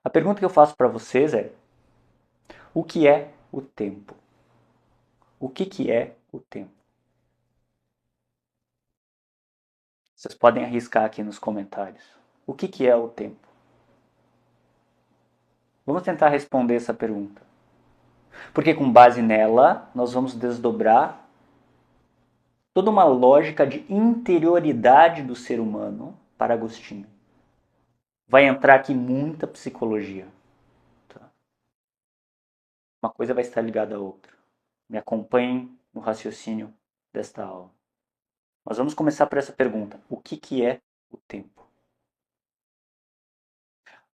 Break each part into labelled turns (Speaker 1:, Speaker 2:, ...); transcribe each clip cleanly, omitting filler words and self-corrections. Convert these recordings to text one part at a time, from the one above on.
Speaker 1: A pergunta que eu faço para vocês é: o que é o tempo? O que é o tempo? Vocês podem arriscar aqui nos comentários. O que é o tempo? Vamos tentar responder essa pergunta. Porque com base nela, nós vamos desdobrar toda uma lógica de interioridade do ser humano para Agostinho. Vai entrar aqui muita psicologia. Tá? Uma coisa vai estar ligada à outra. Me acompanhem no raciocínio desta aula. Mas vamos começar por essa pergunta. O que é o tempo?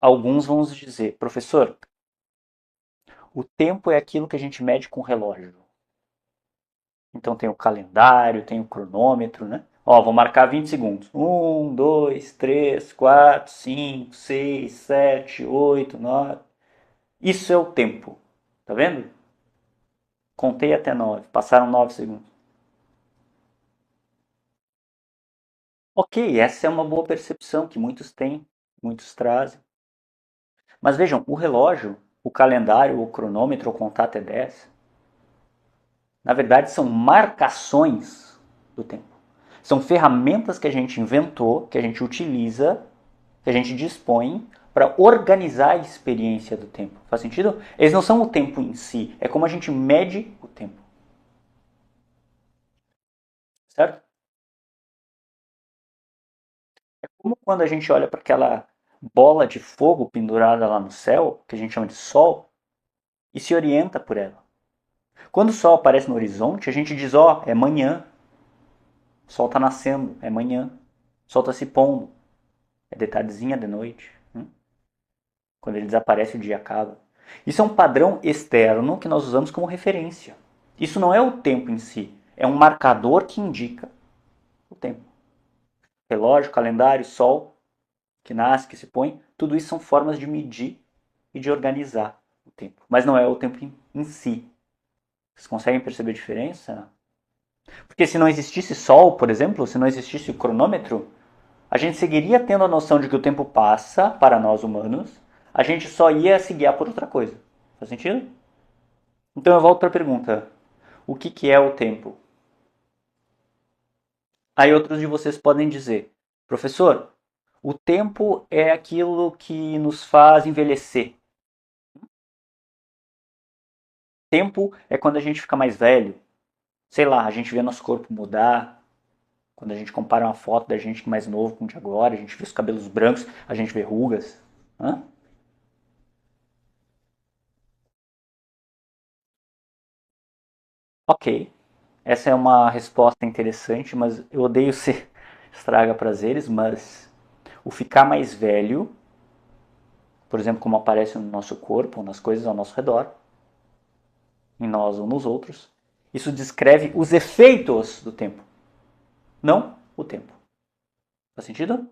Speaker 1: Alguns vão nos dizer, professor, o tempo é aquilo que a gente mede com o relógio. Então tem o calendário, tem o cronômetro, né? Ó, vou marcar 20 segundos. 1, 2, 3, 4, 5, 6, 7, 8, 9. Isso é o tempo. Tá vendo? Contei até 9. Passaram 9 segundos. Ok, essa é uma boa percepção que muitos têm, muitos trazem. Mas vejam, o relógio, o calendário, o cronômetro, o contar até 10, na verdade são marcações do tempo. São ferramentas que a gente inventou, que a gente utiliza, que a gente dispõe para organizar a experiência do tempo. Faz sentido? Eles não são o tempo em si, é como a gente mede o tempo. Certo? É como quando a gente olha para aquela bola de fogo pendurada lá no céu, que a gente chama de sol, e se orienta por ela. Quando o sol aparece no horizonte, a gente diz, ó, é manhã. O sol está nascendo, é manhã. O sol está se pondo, é de tardezinha, de noite. Quando ele desaparece, o dia acaba. Isso é um padrão externo que nós usamos como referência. Isso não é o tempo em si, é um marcador que indica o tempo. Relógio, calendário, sol, que nasce, que se põe, tudo isso são formas de medir e de organizar o tempo. Mas não é o tempo em si. Vocês conseguem perceber a diferença? Porque se não existisse sol, por exemplo, se não existisse o cronômetro, a gente seguiria tendo a noção de que o tempo passa para nós humanos, a gente só ia se guiar por outra coisa. Faz sentido? Então eu volto para a pergunta: o que é o tempo? Aí outros de vocês podem dizer: professor, o tempo é aquilo que nos faz envelhecer. Tempo é quando a gente fica mais velho. Sei lá, a gente vê nosso corpo mudar. Quando a gente compara uma foto da gente mais novo com o de agora, a gente vê os cabelos brancos, a gente vê rugas. Hã? Ok, essa é uma resposta interessante, mas eu odeio ser estraga prazeres, mas o ficar mais velho, por exemplo, como aparece no nosso corpo, nas coisas ao nosso redor, em nós ou nos outros, isso descreve os efeitos do tempo, não o tempo. Faz sentido?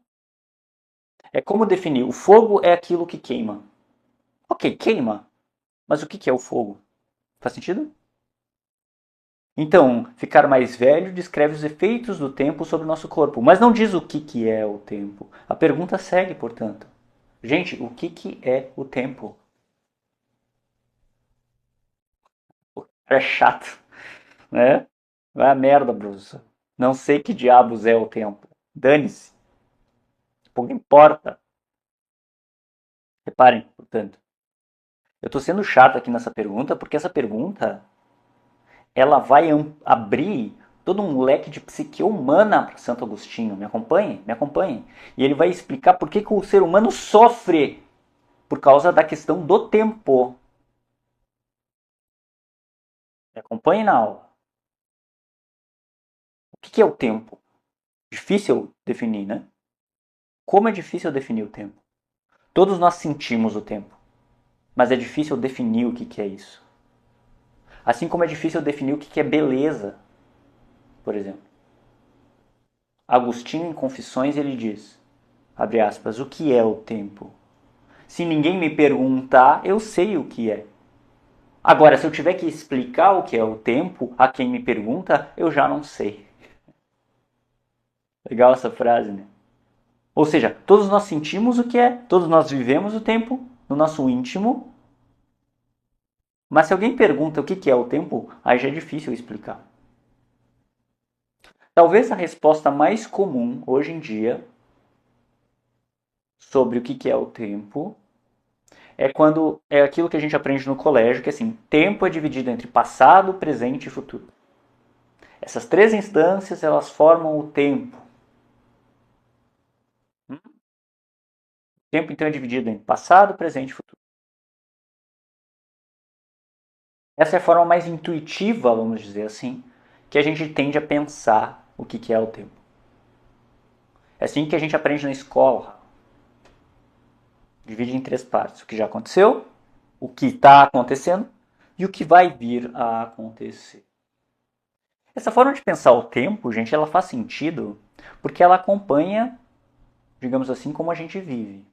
Speaker 1: É como definir, o fogo é aquilo que queima. Ok, queima, mas o que é o fogo? Faz sentido? Então, ficar mais velho descreve os efeitos do tempo sobre o nosso corpo, mas não diz o que é o tempo. A pergunta segue, portanto. Gente, o que é o tempo? O cara é chato, né? Vai a merda, Bruce. Não sei que diabos é o tempo. Dane-se. Pouco importa. Reparem, portanto. Eu estou sendo chato aqui nessa pergunta porque essa pergunta ela vai abrir todo um leque de psique humana para Santo Agostinho. Me acompanhe? Me acompanhe. E ele vai explicar por que o ser humano sofre por causa da questão do tempo. Me acompanhe na aula. O que é o tempo? Difícil definir, né? Como é difícil definir o tempo? Todos nós sentimos o tempo, mas é difícil definir o que é isso. Assim como é difícil definir o que é beleza, por exemplo. Agostinho, em Confissões, ele diz, abre aspas, o que é o tempo? Se ninguém me perguntar, eu sei o que é. Agora, se eu tiver que explicar o que é o tempo a quem me pergunta, eu já não sei. Legal essa frase, né? Ou seja, todos nós sentimos o que é, todos nós vivemos o tempo, no nosso íntimo. Mas se alguém pergunta o que é o tempo, aí já é difícil explicar. Talvez a resposta mais comum hoje em dia sobre o que é o tempo é quando é aquilo que a gente aprende no colégio, que assim, tempo é dividido entre passado, presente e futuro. Essas três instâncias, elas formam o tempo. O tempo então é dividido em passado, presente e futuro. Essa é a forma mais intuitiva, vamos dizer assim, que a gente tende a pensar o que é o tempo. É assim que a gente aprende na escola. Divide em três partes: o que já aconteceu, o que está acontecendo e o que vai vir a acontecer. Essa forma de pensar o tempo, gente, ela faz sentido porque ela acompanha, digamos assim, como a gente vive.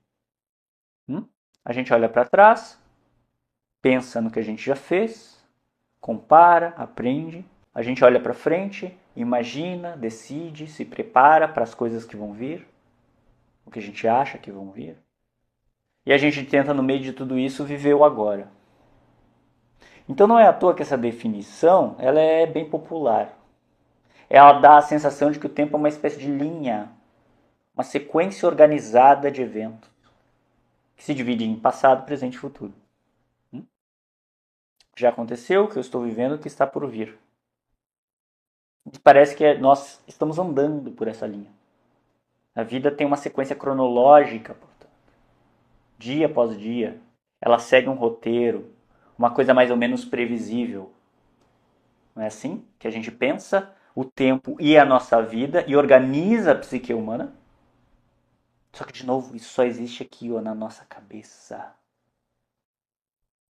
Speaker 1: A gente olha para trás, pensa no que a gente já fez, compara, aprende. A gente olha para frente, imagina, decide, se prepara para as coisas que vão vir, o que a gente acha que vão vir. E a gente tenta, no meio de tudo isso, viver o agora. Então não é à toa que essa definição ela é bem popular. Ela dá a sensação de que o tempo é uma espécie de linha, uma sequência organizada de eventos, que se divide em passado, presente e futuro. O que já aconteceu, o que eu estou vivendo, o que está por vir. E parece que nós estamos andando por essa linha. A vida tem uma sequência cronológica, portanto. Dia após dia. Ela segue um roteiro, uma coisa mais ou menos previsível. Não é assim que a gente pensa o tempo e a nossa vida e organiza a psique humana? Só que, de novo, isso só existe aqui, ó, na nossa cabeça.